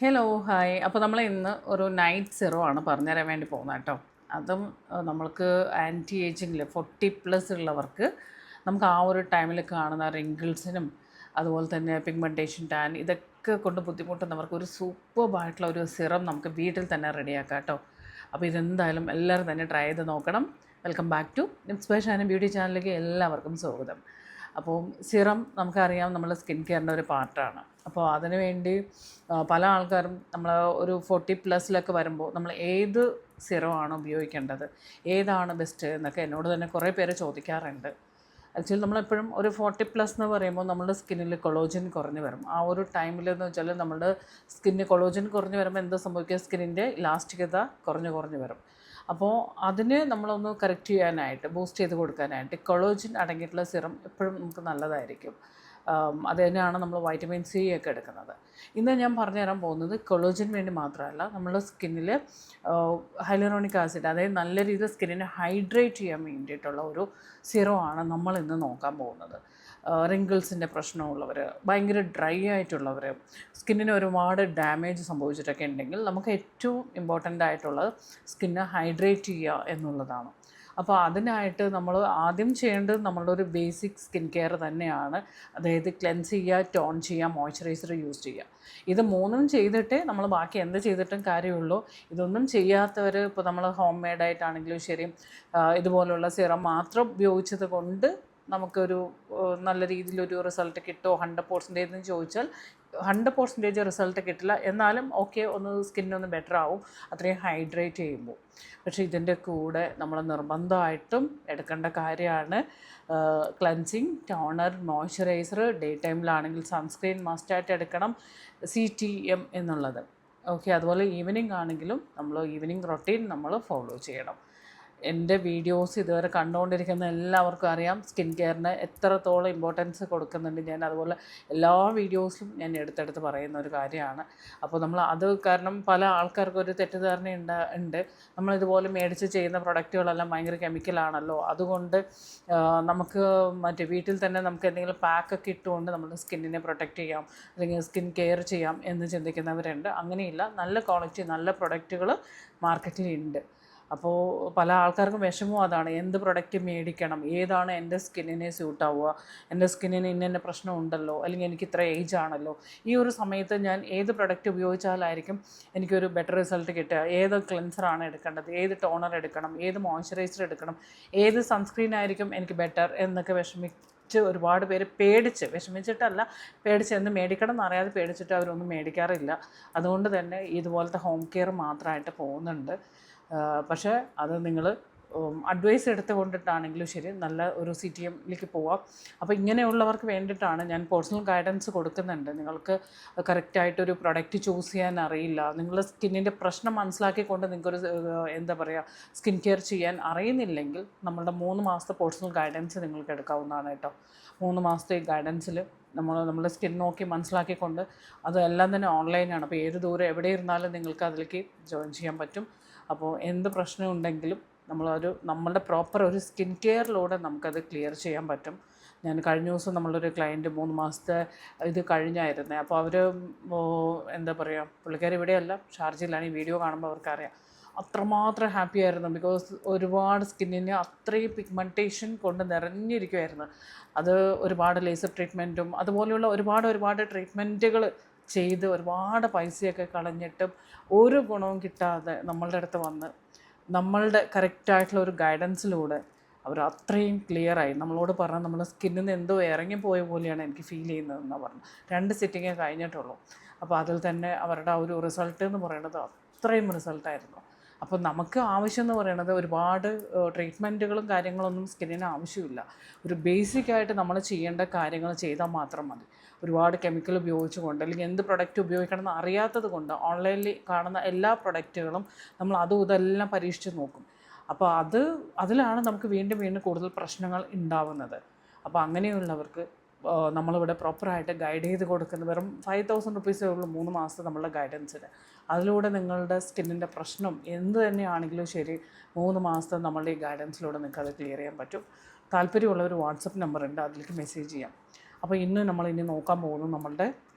Hello hi. അപ്പോൾ നമ്മൾ ഇന്ന് ഒരു നൈറ്റ് സിറോ ആണ് പറഞ്ഞുതരാൻ വേണ്ടി പോകുന്നത് കേട്ടോ. അതും നമ്മൾക്ക് ആൻറ്റി ഏജിങ്ങിൽ 40+ ഉള്ളവർക്ക് നമുക്ക് ആ ഒരു ടൈമിൽ കാണുന്ന റിങ്കിൾസിനും അതുപോലെ തന്നെ പിഗ്മെൻറ്റേഷൻ, ടാൻ ഇതൊക്കെ കൊണ്ട് ബുദ്ധിമുട്ടുന്നവർക്ക് ഒരു സൂപ്പർബായിട്ടുള്ള ഒരു സിറം നമുക്ക് വീട്ടിൽ തന്നെ റെഡിയാക്കാം കേട്ടോ. അപ്പോൾ ഇതെന്തായാലും എല്ലാവരും തന്നെ ട്രൈ ചെയ്ത് നോക്കണം. Welcome back to inspire and beauty ചാനലിലേക്ക് എല്ലാവർക്കും സ്വാഗതം. അപ്പോൾ സിറം നമുക്കറിയാം നമ്മുടെ സ്കിൻ കെയറിൻ്റെ ഒരു പാർട്ടാണ്. അപ്പോൾ അതിന് വേണ്ടി പല ആൾക്കാരും നമ്മൾ ഒരു 40+ വരുമ്പോൾ നമ്മൾ ഏത് സിറമാണ് ഉപയോഗിക്കേണ്ടത്, ഏതാണ് ബെസ്റ്റ് എന്നൊക്കെ എന്നോട് തന്നെ കുറേ പേര് ചോദിക്കാറുണ്ട്. ആക്ച്വലി നമ്മളെപ്പോഴും ഒരു 40+ എന്ന് പറയുമ്പോൾ നമ്മുടെ സ്കിന്നിൽ കൊളോജൻ കുറഞ്ഞ് വരും. ആ ഒരു ടൈമിലെന്ന് വെച്ചാൽ നമ്മുടെ സ്കിന്നിന് കൊളോജൻ കുറഞ്ഞ് വരുമ്പോൾ എന്താ സംഭവിക്കുക, സ്കിന്നിൻ്റെ ഇലാസ്റ്റികത കുറഞ്ഞ് വരും. അപ്പോൾ അതിന് നമ്മളൊന്ന് കറക്റ്റ് ചെയ്യാനായിട്ട്, ബൂസ്റ്റ് ചെയ്ത് കൊടുക്കാനായിട്ട് കൊളോജിൻ അടങ്ങിയിട്ടുള്ള സിറം എപ്പോഴും നമുക്ക് നല്ലതായിരിക്കും. അത് തന്നെയാണ് നമ്മൾ വൈറ്റമിൻ സി ഒക്കെ എടുക്കുന്നത്. ഇന്ന് ഞാൻ പറഞ്ഞു തരാൻ പോകുന്നത് കൊളോജിന് വേണ്ടി മാത്രമല്ല, നമ്മുടെ സ്കിന്നിൽ ഹൈലറോണിക് ആസിഡ്, അതായത് നല്ല രീതിയിൽ സ്കിന്നിനെ ഹൈഡ്രേറ്റ് ചെയ്യാൻ വേണ്ടിയിട്ടുള്ള ഒരു സിറം ആണ് നമ്മൾ ഇന്ന് നോക്കാൻ പോകുന്നത്. റിങ്കിൾസിൻ്റെ പ്രശ്നമുള്ളവർ, ഭയങ്കര ഡ്രൈ ആയിട്ടുള്ളവർ, സ്കിന്നിന് ഒരുപാട് ഡാമേജ് സംഭവിച്ചിട്ടൊക്കെ ഉണ്ടെങ്കിൽ നമുക്ക് ഏറ്റവും ഇമ്പോർട്ടൻ്റ് ആയിട്ടുള്ളത് സ്കിന്നെ ഹൈഡ്രേറ്റ് ചെയ്യുക എന്നുള്ളതാണ്. അപ്പോൾ അതിനായിട്ട് നമ്മൾ ആദ്യം ചെയ്യേണ്ടത് നമ്മളുടെ ഒരു ബേസിക് സ്കിൻ കെയർ തന്നെയാണ്. അതായത് ക്ലെൻസ് ചെയ്യുക, ടോൺ ചെയ്യുക, മോയ്സ്ചറൈസർ യൂസ് ചെയ്യുക. ഇത് മൂന്നും ചെയ്തിട്ടേ നമ്മൾ ബാക്കി എന്ത് ചെയ്തിട്ടും കാര്യമുള്ളൂ. ഇതൊന്നും ചെയ്യാത്തവർ, ഇപ്പോൾ നമ്മൾ ഹോം മെയ്ഡായിട്ടാണെങ്കിലും ശരി, ഇതുപോലുള്ള സിറം മാത്രം ഉപയോഗിച്ചത് കൊണ്ട് നമുക്കൊരു നല്ല രീതിയിലൊരു റിസൾട്ട് കിട്ടുമോ 100% എന്ന് ചോദിച്ചാൽ 100% റിസൾട്ട് കിട്ടില്ല. എന്നാലും ഓക്കെ, ഒന്ന് സ്കിന്നൊന്ന് ബെറ്റർ ആവും അത്രയും ഹൈഡ്രേറ്റ് ചെയ്യുമ്പോൾ. പക്ഷേ ഇതിൻ്റെ കൂടെ നമ്മൾ നിർബന്ധമായിട്ടും എടുക്കേണ്ട കാര്യമാണ് ക്ലൻസിങ്, ടോണർ, മോയ്സ്ചറൈസർ. ഡേ ടൈമിലാണെങ്കിൽ സൺസ്ക്രീൻ മസ്റ്റായിട്ട് എടുക്കണം, CTM എന്നുള്ളത്. ഓക്കെ, അതുപോലെ ഈവനിങ് ആണെങ്കിലും നമ്മൾ ഈവനിങ് റൊട്ടീൻ നമ്മൾ ഫോളോ ചെയ്യണം. എൻ്റെ വീഡിയോസ് ഇതുവരെ കണ്ടുകൊണ്ടിരിക്കുന്ന എല്ലാവർക്കും അറിയാം സ്കിൻ കെയറിന് എത്രത്തോളം ഇമ്പോർട്ടൻസ് കൊടുക്കുന്നുണ്ട് ഞാൻ. അതുപോലെ എല്ലാ വീഡിയോസിലും ഞാൻ എടുത്തെടുത്ത് പറയുന്ന ഒരു കാര്യമാണ്. അപ്പോൾ നമ്മൾ അത് കാരണം പല ആൾക്കാർക്കും ഒരു തെറ്റിദ്ധാരണ ഉണ്ട്, നമ്മളിതുപോലെ മേടിച്ച് ചെയ്യുന്ന പ്രൊഡക്റ്റുകളെല്ലാം ഭയങ്കര കെമിക്കലാണല്ലോ, അതുകൊണ്ട് നമുക്ക് മറ്റേ വീട്ടിൽ തന്നെ നമുക്ക് എന്തെങ്കിലും പാക്കൊക്കെ ഇട്ടുകൊണ്ട് നമ്മുടെ സ്കിന്നിനെ പ്രൊട്ടക്റ്റ് ചെയ്യാം അല്ലെങ്കിൽ സ്കിൻ കെയർ ചെയ്യാം എന്ന് ചിന്തിക്കുന്നവരുണ്ട്. അങ്ങനെയില്ല, നല്ല ക്വാളിറ്റി നല്ല പ്രൊഡക്റ്റുകൾ മാർക്കറ്റിലുണ്ട്. അപ്പോൾ പല ആൾക്കാർക്കും വിഷമവും അതാണ്, എന്ത് പ്രൊഡക്റ്റ് മേടിക്കണം, ഏതാണ് എൻ്റെ സ്കിന്നിനെ സ്യൂട്ടാവുക, എൻ്റെ സ്കിന്നിന് ഇന്ന പ്രശ്നം ഉണ്ടല്ലോ, അല്ലെങ്കിൽ എനിക്ക് ഇത്ര ഏജ് ആണല്ലോ, ഈ ഒരു സമയത്ത് ഞാൻ ഏത് പ്രൊഡക്റ്റ് ഉപയോഗിച്ചാലായിരിക്കും എനിക്കൊരു ബെറ്റർ റിസൾട്ട് കിട്ടുക, ഏത് ക്ലെൻസറാണ് എടുക്കേണ്ടത്, ഏത് ടോണർ എടുക്കണം, ഏത് മോയ്സ്ചറൈസർ എടുക്കണം, ഏത് സൺസ്ക്രീൻ ആയിരിക്കും എനിക്ക് ബെറ്റർ എന്നൊക്കെ ഒരുപാട് പേര് വിഷമിച്ചിട്ടല്ല, എന്ത് മേടിക്കണം എന്നറിയാതെ പേടിച്ചിട്ട് അവരൊന്നും മേടിക്കാറില്ല. അതുകൊണ്ട് തന്നെ ഇതുപോലത്തെ ഹോം കെയർ മാത്രമായിട്ട് പോകുന്നുണ്ട്. പക്ഷേ അത് നിങ്ങൾ അഡ്വൈസ് എടുത്തുകൊണ്ടിട്ടാണെങ്കിലും ശരി നല്ല ഒരു CTMലേക്ക് പോവാം. അപ്പോൾ ഇങ്ങനെയുള്ളവർക്ക് വേണ്ടിയിട്ടാണ് ഞാൻ പേഴ്സണൽ ഗൈഡൻസ് കൊടുക്കുന്നുണ്ട്. നിങ്ങൾക്ക് കറക്റ്റായിട്ടൊരു പ്രൊഡക്റ്റ് ചൂസ് ചെയ്യാൻ അറിയില്ല, നിങ്ങളുടെ സ്കിന്നിൻ്റെ പ്രശ്നം മനസ്സിലാക്കിക്കൊണ്ട് നിങ്ങൾക്കൊരു എന്താ പറയുക സ്കിൻ കെയർ ചെയ്യാൻ അറിയുന്നില്ലെങ്കിൽ നമ്മളുടെ 3 മാസത്തെ പേഴ്സണൽ ഗൈഡൻസ് നിങ്ങൾക്ക് എടുക്കാവുന്നതാണ് കേട്ടോ. 3 മാസത്തെ ഗൈഡൻസിൽ നമ്മുടെ സ്കിൻ നോക്കി മനസ്സിലാക്കിക്കൊണ്ട്, അതെല്ലാം തന്നെ ഓൺലൈനാണ്. അപ്പോൾ ഏത് ദൂരം എവിടെ ഇരുന്നാലും നിങ്ങൾക്ക് അതിലേക്ക് ജോയിൻ ചെയ്യാൻ പറ്റും. അപ്പോൾ എന്ത് പ്രശ്നമുണ്ടെങ്കിലും നമ്മളുടെ പ്രോപ്പർ ഒരു സ്കിൻ കെയറിലൂടെ നമുക്കത് ക്ലിയർ ചെയ്യാൻ പറ്റും. ഞാൻ കഴിഞ്ഞ ദിവസം നമ്മളൊരു ക്ലയൻറ്റ് 3 മാസത്തെ ഇത് കഴിഞ്ഞായിരുന്നേ. അപ്പോൾ അവർ എന്താ പറയുക, പുള്ളിക്കാർ ഇവിടെയല്ല, ഷാർജയിലാണ്. ഈ വീഡിയോ കാണുമ്പോൾ അവർക്കറിയാം അത്രമാത്രം ഹാപ്പി ആയിരുന്നു. ബിക്കോസ് ഒരുപാട് സ്കിന്നിന് അത്രയും പിഗ്മെൻറ്റേഷൻ കൊണ്ട് നിറഞ്ഞിരിക്കുമായിരുന്നു. അത് ഒരുപാട് ലേസർ ട്രീറ്റ്മെൻറ്റും അതുപോലെയുള്ള ഒരുപാട് ട്രീറ്റ്മെൻറ്റുകൾ ചെയ്ത് ഒരുപാട് പൈസയൊക്കെ കളഞ്ഞിട്ടും ഒരു ഗുണവും കിട്ടാതെ നമ്മളുടെ അടുത്ത് വന്ന് നമ്മളുടെ കറക്റ്റായിട്ടുള്ള ഒരു ഗൈഡൻസിലൂടെ അവർ അത്രയും ക്ലിയറായി നമ്മളോട് പറഞ്ഞാൽ നമ്മുടെ സ്കിന്നിൽ നിന്ന് എന്തോ ഇറങ്ങിപ്പോയ പോലെയാണ് എനിക്ക് ഫീൽ ചെയ്യുന്നതെന്നാണ് പറഞ്ഞു. 2 സിറ്റിങ്ങേ കഴിഞ്ഞിട്ടുള്ളൂ. അപ്പോൾ അതിൽ തന്നെ അവരുടെ ആ ഒരു റിസൾട്ട് എന്ന് പറയുന്നത് അത്രയും റിസൾട്ടായിരുന്നു. അപ്പോൾ നമുക്ക് ആവശ്യം എന്ന് പറയുന്നത് ഒരുപാട് ട്രീറ്റ്മെൻറ്റുകളും കാര്യങ്ങളൊന്നും സ്കിന്നിന് ആവശ്യമില്ല. ഒരു ബേസിക്കായിട്ട് നമ്മൾ ചെയ്യേണ്ട കാര്യങ്ങൾ ചെയ്താൽ മാത്രം മതി. ഒരുപാട് കെമിക്കൽ ഉപയോഗിച്ചുകൊണ്ട് അല്ലെങ്കിൽ എന്ത് പ്രൊഡക്റ്റ് ഉപയോഗിക്കണം എന്ന് അറിയാത്തത് കൊണ്ട് ഓൺലൈനിൽ കാണുന്ന എല്ലാ പ്രൊഡക്റ്റുകളും നമ്മൾ അതും ഇതെല്ലാം പരീക്ഷിച്ച് നോക്കും. അപ്പോൾ അതിലാണ് നമുക്ക് വീണ്ടും കൂടുതൽ പ്രശ്നങ്ങൾ ഉണ്ടാവുന്നത്. അപ്പോൾ അങ്ങനെയുള്ളവർക്ക് നമ്മളിവിടെ പ്രോപ്പറായിട്ട് ഗൈഡ് ചെയ്ത് കൊടുക്കുന്ന വെറും 5,000 റുപ്പീസേ ഉള്ളൂ 3 മാസത്തെ നമ്മളുടെ ഗൈഡൻസിന്. അതിലൂടെ നിങ്ങളുടെ സ്കിന്നിൻ്റെ പ്രശ്നം എന്ത് തന്നെയാണെങ്കിലും ശരി 3 മാസത്തെ നമ്മളുടെ ഈ ഗൈഡൻസിലൂടെ നിങ്ങൾക്ക് അത് ക്ലിയർ ചെയ്യാൻ പറ്റും. താല്പര്യമുള്ള ഒരു വാട്സപ്പ് നമ്പറുണ്ട്, അതിലേക്ക് മെസ്സേജ് ചെയ്യാം. അപ്പോൾ ഇന്ന് നോക്കാൻ പോകുന്നത് നമ്മളുടെ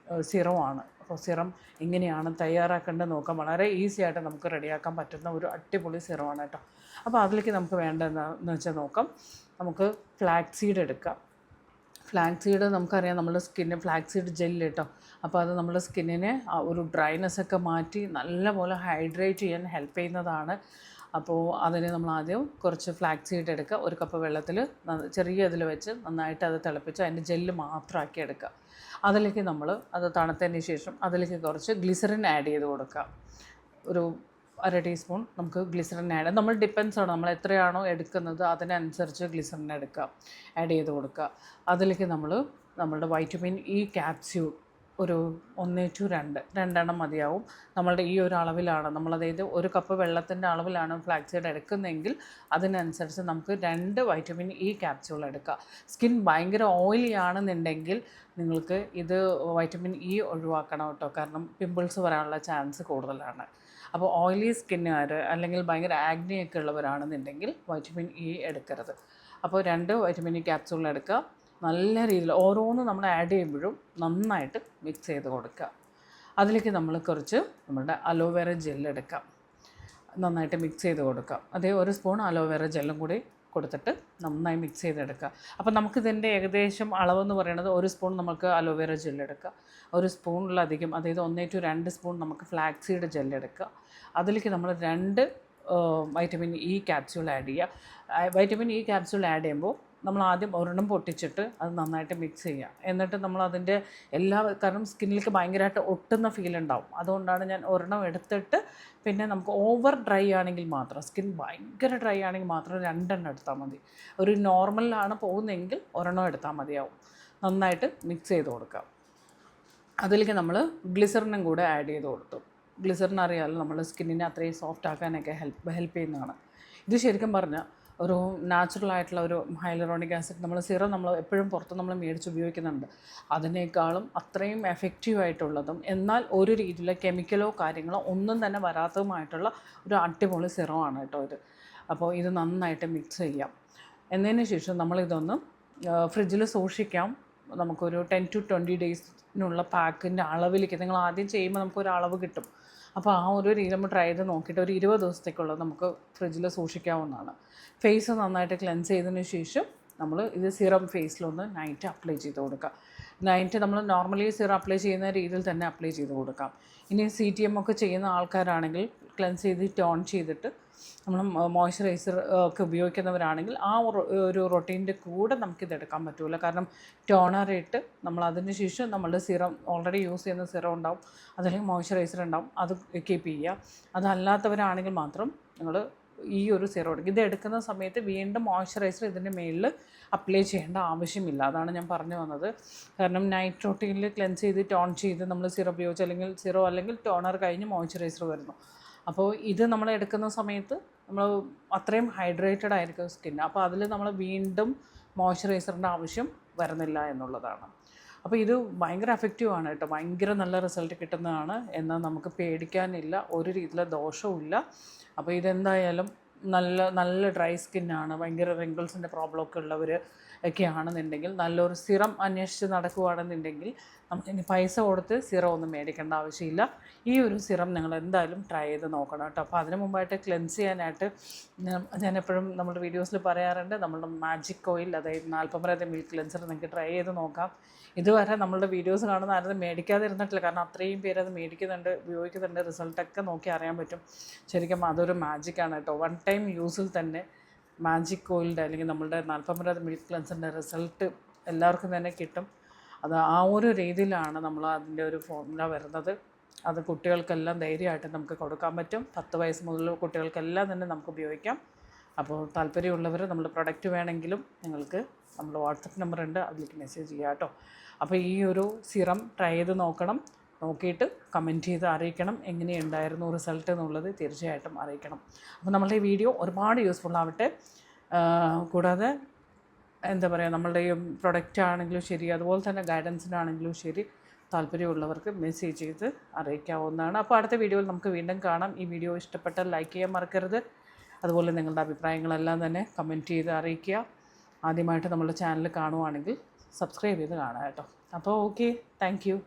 സിറമാണ്. അപ്പോൾ സിറം എങ്ങനെയാണ് തയ്യാറാക്കേണ്ടത് നോക്കാം. വളരെ ഈസി ആയിട്ട് നമുക്ക് റെഡിയാക്കാൻ പറ്റുന്ന ഒരു അടിപൊളി സിറമാണ് കേട്ടോ. അപ്പോൾ അതിലേക്ക് നമുക്ക് വേണ്ടതെന്ന് വെച്ചാൽ നോക്കാം. നമുക്ക് ഫ്ലാക്സ് സീഡ് എടുക്കാം. ഫ്ലാക്സ് സീഡ് നമുക്കറിയാം നമ്മുടെ സ്കിന്നിന് ഫ്ലാക്സ് സീഡ് ജെല്ല് കേട്ടോ. അപ്പോൾ അത് നമ്മുടെ സ്കിന്നിനെ ഒരു ഡ്രൈനെസ്സൊക്കെ മാറ്റി നല്ലപോലെ ഹൈഡ്രേറ്റ് ചെയ്യാൻ ഹെൽപ്പ് ചെയ്യുന്നതാണ്. അപ്പോൾ അതിന് നമ്മൾ ആദ്യം കുറച്ച് ഫ്ലാക്സ് സീഡ് എടുക്കുക. ഒരു കപ്പ് വെള്ളത്തിൽ ചെറിയ ഇതിൽ വെച്ച് നന്നായിട്ട് അത് തിളപ്പിച്ച് അതിൻ്റെ ജെല്ല് മാത്രമാക്കി എടുക്കുക. അതിലേക്ക് നമ്മൾ അത് തണുത്തതിന് ശേഷം അതിലേക്ക് കുറച്ച് ഗ്ലിസറിൻ ആഡ് ചെയ്ത് കൊടുക്കുക. ഒരു 1/2 ടീസ്പൂൺ നമുക്ക് ഗ്ലിസറിൻ ആഡ്, നമ്മൾ ഡിപ്പെൻസ് ആണ് നമ്മൾ എത്രയാണോ എടുക്കുന്നത് അതിനനുസരിച്ച് ഗ്ലിസറിൻ ആഡ് ചെയ്ത് കൊടുക്കുക. അതിലേക്ക് നമ്മളുടെ വൈറ്റമിൻ ഇ ക്യാപ്സ്യൂൾ ഒരു 1 to 2 രണ്ടെണ്ണം മതിയാവും. നമ്മളുടെ ഈ ഒരു അളവിലാണ് അതായത് ഒരു കപ്പ് വെള്ളത്തിൻ്റെ അളവിലാണ് ഫ്ലാക്സ് സീഡ് എടുക്കുന്നതെങ്കിൽ അതിനനുസരിച്ച് നമുക്ക് 2 വൈറ്റമിൻ ഇ ക്യാപ്സ്യൂൾ എടുക്കുക. സ്കിൻ ഭയങ്കര ഓയിലി ആണെന്നുണ്ടെങ്കിൽ നിങ്ങൾക്ക് ഇത് വൈറ്റമിൻ ഇ ഒഴിവാക്കണം കേട്ടോ, കാരണം പിമ്പിൾസ് വരാനുള്ള ചാൻസ് കൂടുതലാണ്. അപ്പോൾ ഓയിലി സ്കിന്നുകാർ അല്ലെങ്കിൽ ഭയങ്കര ആഗ്നിയൊക്കെ ഉള്ളവരാണെന്നുണ്ടെങ്കിൽ വൈറ്റമിൻ ഇ എടുക്കരുത്. അപ്പോൾ 2 വൈറ്റമിൻ ഇ ക്യാപ്സ്യൂൾ എടുക്കുക. നല്ല രീതിയിൽ ഓരോന്നും നമ്മൾ ആഡ് ചെയ്യുമ്പോഴും നന്നായിട്ട് മിക്സ് ചെയ്ത് കൊടുക്കുക. അതിലേക്ക് നമ്മൾ കുറച്ച് നമ്മുടെ അലോവേറ ജെല്ല് എടുക്കാം, നന്നായിട്ട് മിക്സ് ചെയ്ത് കൊടുക്കാം. അതേ 1 സ്പൂൺ അലോവേറ ജെല്ലും കൂടി കൊടുത്തിട്ട് നന്നായി മിക്സ് ചെയ്തെടുക്കുക. അപ്പോൾ നമുക്കിതിൻ്റെ ഏകദേശം അളവെന്ന് പറയുന്നത് 1 സ്പൂൺ നമുക്ക് അലോവേറ ജെല്ല് എടുക്കുക, 1 സ്പൂണിലധികം അതായത് 1 to 2 സ്പൂൺ നമുക്ക് ഫ്ലാക്സ് സീഡ് ജെല്ല് എടുക്കുക. അതിലേക്ക് നമ്മൾ 2 വൈറ്റമിൻ ഇ ക്യാപ്സ്യൂൾ ആഡ് ചെയ്യുക. വൈറ്റമിൻ ഇ ക്യാപ്സ്യൂൾ ആഡ് ചെയ്യുമ്പോൾ നമ്മൾ ആദ്യം ഒരെണ്ണം പൊട്ടിച്ചിട്ട് അത് നന്നായിട്ട് മിക്സ് ചെയ്യുക. എന്നിട്ട് നമ്മൾ അതിൻ്റെ കാരണം സ്കിന്നിലേക്ക് ഭയങ്കരമായിട്ട് ഒട്ടുന്ന ഫീൽ ഉണ്ടാവും. അതുകൊണ്ടാണ് ഞാൻ ഒരെണ്ണം എടുത്തിട്ട് പിന്നെ നമുക്ക് ഓവർ ഡ്രൈ ആണെങ്കിൽ മാത്രം, സ്കിൻ ഭയങ്കര ഡ്രൈ ആണെങ്കിൽ മാത്രം 2 എണ്ണം എടുത്താൽ മതി. ഒരു നോർമലിലാണ് പോകുന്നതെങ്കിൽ ഒരെണ്ണം എടുത്താൽ മതിയാവും. നന്നായിട്ട് മിക്സ് ചെയ്ത് കൊടുക്കാം. അതിലേക്ക് നമ്മൾ ഗ്ലിസറിനും കൂടെ ആഡ് ചെയ്ത് കൊടുത്തു. ഗ്ലിസറിൻ അറിയാമല്ലോ നമ്മൾ സ്കിന്നിനെ അത്രയും സോഫ്റ്റ് ആക്കാനൊക്കെ ഹെൽപ്പ് ചെയ്യുന്നതാണ്. ഇത് ശരിക്കും പറഞ്ഞാൽ ഒരു നാച്ചുറൽ ആയിട്ടുള്ള ഒരു ഹൈലറോണിക് ആസിഡ് നമ്മൾ എപ്പോഴും പുറത്ത് നമ്മൾ മേടിച്ച് ഉപയോഗിക്കുന്നുണ്ട്. അതിനേക്കാളും അത്രയും എഫക്റ്റീവായിട്ടുള്ളതും എന്നാൽ ഒരു രീതിയിലെ കെമിക്കലോ കാര്യങ്ങളോ ഒന്നും തന്നെ വരാത്തതുമായിട്ടുള്ള ഒരു അടിപൊളി സിറമാണ് കേട്ടോ ഇത്. അപ്പോൾ ഇത് നന്നായിട്ട് മിക്സ് ചെയ്യാം. എന്നതിന് ശേഷം നമ്മളിതൊന്ന് ഫ്രിഡ്ജിൽ സൂക്ഷിക്കാം. നമുക്കൊരു 10 to 20 ഡേയ്സിനുള്ള പാക്കിൻ്റെ അളവിലേക്ക് നിങ്ങൾ ആദ്യം ചെയ്യുമ്പോൾ നമുക്കൊരു അളവ് കിട്ടും. അപ്പോൾ ആ ഒരു രീതി നമ്മൾ ട്രൈ ചെയ്ത് നോക്കിയിട്ട് ഒരു 20 ദിവസത്തേക്കുള്ളത് നമുക്ക് ഫ്രിഡ്ജിൽ സൂക്ഷിക്കാവുന്നതാണ്. ഫേസ് നന്നായിട്ട് ക്ലെൻസ് ചെയ്തതിന് ശേഷം നമ്മൾ ഇത് സിറം ഫേസിലൊന്ന് നൈറ്റ് അപ്ലൈ ചെയ്ത് കൊടുക്കുക. നൈറ്റ് നമ്മൾ നോർമലി സിറം അപ്ലൈ ചെയ്യുന്ന രീതിയിൽ തന്നെ അപ്ലൈ ചെയ്ത് കൊടുക്കാം. ഇനി CTM ഒക്കെ ചെയ്യുന്ന ആൾക്കാരാണെങ്കിൽ ക്ലെൻസ് ചെയ്ത് ടോൺ ചെയ്തിട്ട് നമ്മൾ മോയ്സ്ചറൈസർ ഒക്കെ ഉപയോഗിക്കുന്നവരാണെങ്കിൽ ആ ഒരു റൊട്ടീൻ്റെ കൂടെ നമുക്കിതെടുക്കാൻ പറ്റില്ല. കാരണം ടോണർ ഇട്ട് നമ്മൾ അതിന് ശേഷം നമ്മളുടെ സിറം ഓൾറെഡി യൂസ് ചെയ്യുന്ന സിറം ഉണ്ടാവും, അതല്ലെങ്കിൽ മോയ്സ്ചറൈസർ ഉണ്ടാവും, അത് കീപ്പ് ചെയ്യുക. അതല്ലാത്തവരാണെങ്കിൽ മാത്രം നിങ്ങൾ ഈ ഒരു സിറം എടുക്കും. ഇത് എടുക്കുന്ന സമയത്ത് വീണ്ടും മോയ്സ്ചറൈസർ ഇതിൻ്റെ മേളിൽ അപ്ലൈ ചെയ്യേണ്ട ആവശ്യമില്ല. അതാണ് ഞാൻ പറഞ്ഞു വന്നത്. കാരണം നൈറ്റ് റൊട്ടീനിൽ ക്ലെൻസ് ചെയ്ത് ടോൺ ചെയ്ത് നമ്മൾ സിറം ഉപയോഗിച്ച് അല്ലെങ്കിൽ ടോണർ കഴിഞ്ഞ് മോയ്സ്ചറൈസർ വരുന്നു. അപ്പോൾ ഇത് നമ്മൾ എടുക്കുന്ന സമയത്ത് നമ്മൾ അത്രയും ഹൈഡ്രേറ്റഡ് ആയിരിക്കും സ്കിൻ. അപ്പോൾ അതിൽ നമ്മൾ വീണ്ടും മോയ്സ്ചറൈസറിൻ്റെ ആവശ്യം വരുന്നില്ല എന്നുള്ളതാണ്. അപ്പോൾ ഇത് ഭയങ്കര എഫക്റ്റീവാണ് കേട്ടോ, ഭയങ്കര നല്ല റിസൾട്ട് കിട്ടുന്നതാണ്. എന്നാൽ നമുക്ക് പേടിക്കാനില്ല, ഒരു രീതിയിലെ ദോഷവും ഇല്ല. അപ്പോൾ ഇതെന്തായാലും നല്ല ഡ്രൈ സ്കിന്നാണ്, ഭയങ്കര റിങ്കിൾസിൻ്റെ പ്രോബ്ലമൊക്കെ ഉള്ളവർ ഒക്കെ ആണെന്നുണ്ടെങ്കിൽ നല്ലൊരു സിറം അന്വേഷിച്ച് നടക്കുകയാണെന്നുണ്ടെങ്കിൽ നമുക്കിനി പൈസ കൊടുത്ത് സിറം ഒന്നും മേടിക്കേണ്ട ആവശ്യമില്ല. ഈ ഒരു സിറം നിങ്ങൾ എന്തായാലും ട്രൈ ചെയ്ത് നോക്കണം കേട്ടോ. അപ്പോൾ അതിന് മുമ്പായിട്ട് ക്ലെൻസ് ചെയ്യാനായിട്ട് ഞാൻ എപ്പോഴും നമ്മുടെ വീഡിയോസിൽ പറയാറുണ്ട്, നമ്മളുടെ മാജിക് ഓയിൽ അതായത് 40 മിൽക്ക് ക്ലെൻസർ നിങ്ങൾക്ക് ട്രൈ ചെയ്ത് നോക്കാം. ഇതുവരെ നമ്മളുടെ വീഡിയോസ് കാണുന്ന ആരും മേടിക്കാതെ ഇരുന്നിട്ടില്ല, കാരണം അത്രയും പേര് അത് മേടിക്കുന്നുണ്ട്, ഉപയോഗിക്കുന്നുണ്ട്, റിസൾട്ടൊക്കെ നോക്കി അറിയാൻ പറ്റും. ശരിക്കും അതൊരു മാജിക്കാണ് കേട്ടോ. 1 ടൈം യൂസിൽ തന്നെ മാജിക് ഓയിലിൻ്റെ അല്ലെങ്കിൽ നമ്മളുടെ 40 മിൽക്ക് ക്ലെൻസറിൻ്റെ റിസൾട്ട് എല്ലാവർക്കും തന്നെ കിട്ടും. അത് ആ ഒരു രീതിയിലാണ് നമ്മൾ അതിൻ്റെ ഒരു ഫോർമുല വരുന്നത്. അത് കുട്ടികൾക്കെല്ലാം ധൈര്യമായിട്ട് നമുക്ക് കൊടുക്കാൻ പറ്റും. 10 വയസ്സ് മുതൽ കുട്ടികൾക്കെല്ലാം തന്നെ നമുക്ക് ഉപയോഗിക്കാം. അപ്പോൾ താല്പര്യമുള്ളവർ നമ്മുടെ പ്രൊഡക്റ്റ് വേണമെങ്കിലും നിങ്ങൾക്ക് നമ്മുടെ വാട്സപ്പ് നമ്പർ ഉണ്ട്, അതിലേക്ക് മെസ്സേജ് ചെയ്യാം കേട്ടോ. അപ്പോൾ ഈ ഒരു സിറം ട്രൈ ചെയ്ത് നോക്കണം. നോക്കിയിട്ട് കമൻറ്റ് ചെയ്ത് അറിയിക്കണം എങ്ങനെയുണ്ടായിരുന്നു റിസൾട്ട് എന്നുള്ളത് തീർച്ചയായിട്ടും അറിയിക്കണം. അപ്പോൾ നമ്മളുടെ ഈ വീഡിയോ ഒരുപാട് യൂസ്ഫുൾ ആവട്ടെ. കൂടാതെ എന്താ പറയുക, നമ്മളുടെ ഈ പ്രൊഡക്റ്റ് ആണെങ്കിലും ശരി, അതുപോലെ തന്നെ ഗൈഡൻസിനാണെങ്കിലും ശരി, താല്പര്യമുള്ളവർക്ക് മെസ്സേജ് ചെയ്ത് അറിയിക്കാവുന്നതാണ്. അപ്പോൾ അടുത്ത വീഡിയോയിൽ നമുക്ക് വീണ്ടും കാണാം. ഈ വീഡിയോ ഇഷ്ടപ്പെട്ടാൽ ലൈക്ക് ചെയ്യാൻ മറക്കരുത്. അതുപോലെ നിങ്ങളുടെ അഭിപ്രായങ്ങളെല്ലാം തന്നെ കമൻറ്റ് ചെയ്ത് അറിയിക്കുക. ആദ്യമായിട്ട് നമ്മുടെ ചാനൽ കാണുവാണെങ്കിൽ സബ്സ്ക്രൈബ് ചെയ്ത് കാണാം കേട്ടോ. അപ്പോൾ ഓക്കെ, താങ്ക് യു.